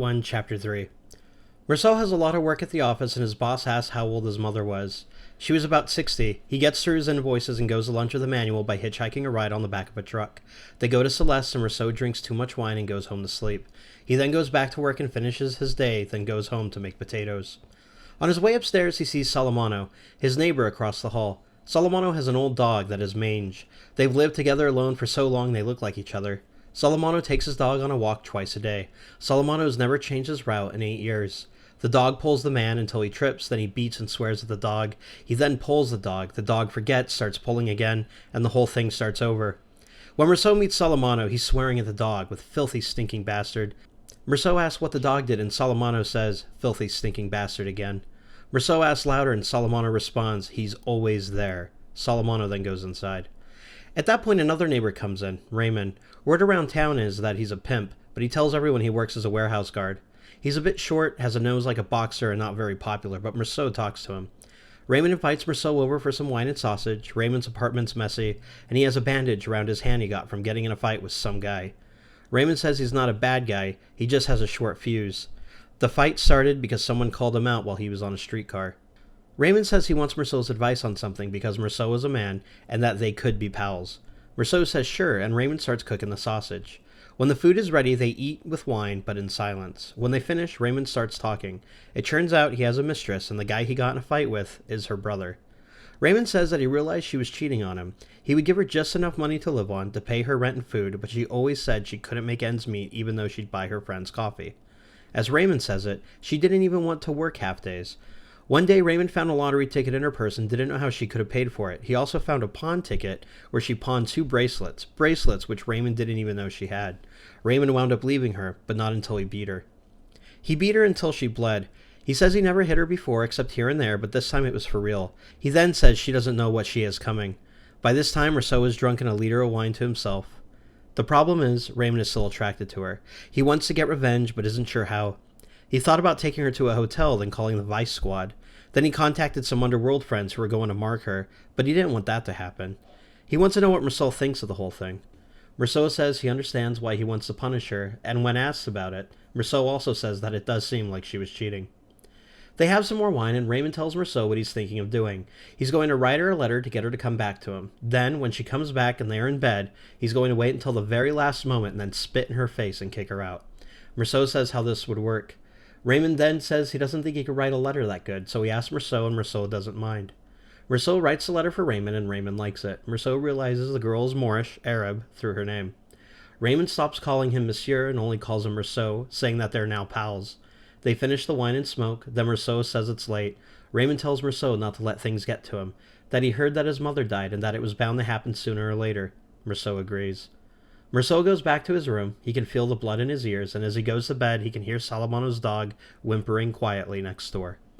1, Chapter 3. Meursault has a lot of work at the office, and his boss asks how old his mother was. She was about 60. He gets through his invoices and goes to lunch with Emmanuel by hitchhiking a ride on the back of a truck. They go to Céleste, and Meursault drinks too much wine and goes home to sleep. He then goes back to work and finishes his day, then goes home to make potatoes. On his way upstairs, he sees Salamano, his neighbor across the hall. Salamano has an old dog that is Mange. They've lived together alone for so long they look like each other. Salamano takes his dog on a walk twice a day. Salamano has never changed his route in 8 years. The dog pulls the man until he trips, then he beats and swears at the dog. He then pulls the dog forgets, starts pulling again, and the whole thing starts over. When Meursault meets Salamano, he's swearing at the dog with "filthy stinking bastard." Meursault asks what the dog did, and Salamano says, "filthy stinking bastard" again. Meursault asks louder, and Salamano responds, "He's always there." Salamano then goes inside. At that point, another neighbor comes in, Raymond. Word around town is that he's a pimp, but he tells everyone he works as a warehouse guard. He's a bit short, has a nose like a boxer, and not very popular, but Meursault talks to him. Raymond invites Meursault over for some wine and sausage. Raymond's apartment's messy, and he has a bandage around his hand he got from getting in a fight with some guy. Raymond says he's not a bad guy, he just has a short fuse. The fight started because someone called him out while he was on a streetcar. Raymond says he wants Meursault's advice on something because Meursault is a man, and that they could be pals. Meursault says sure, and Raymond starts cooking the sausage. When the food is ready, they eat with wine, but in silence. When they finish, Raymond starts talking. It turns out he has a mistress, and the guy he got in a fight with is her brother. Raymond says that he realized she was cheating on him. He would give her just enough money to live on, to pay her rent and food, but she always said she couldn't make ends meet even though she'd buy her friends coffee. As Raymond says it, she didn't even want to work half days. One day, Raymond found a lottery ticket in her purse and didn't know how she could have paid for it. He also found a pawn ticket where she pawned 2 bracelets which Raymond didn't even know she had. Raymond wound up leaving her, but not until he beat her. He beat her until she bled. He says he never hit her before except here and there, but this time it was for real. He then says she doesn't know what she has coming. By this time, Meursault is drunk and a liter of wine to himself. The problem is, Raymond is still attracted to her. He wants to get revenge, but isn't sure how. He thought about taking her to a hotel, then calling the Vice Squad. Then he contacted some underworld friends who were going to mark her, but he didn't want that to happen. He wants to know what Meursault thinks of the whole thing. Meursault says he understands why he wants to punish her, and when asked about it, Meursault also says that it does seem like she was cheating. They have some more wine, and Raymond tells Meursault what he's thinking of doing. He's going to write her a letter to get her to come back to him. Then, when she comes back and they are in bed, he's going to wait until the very last moment and then spit in her face and kick her out. Meursault says how this would work. Raymond then says he doesn't think he could write a letter that good, so he asks Meursault, and Meursault doesn't mind. Meursault writes the letter for Raymond, and Raymond likes it. Meursault realizes the girl is Moorish, Arab, through her name. Raymond stops calling him Monsieur and only calls him Meursault, saying that they're now pals. They finish the wine and smoke, then Meursault says it's late. Raymond tells Meursault not to let things get to him, that he heard that his mother died and that it was bound to happen sooner or later. Meursault agrees. Meursault goes back to his room. He can feel the blood in his ears, and as he goes to bed, he can hear Salamano's dog whimpering quietly next door.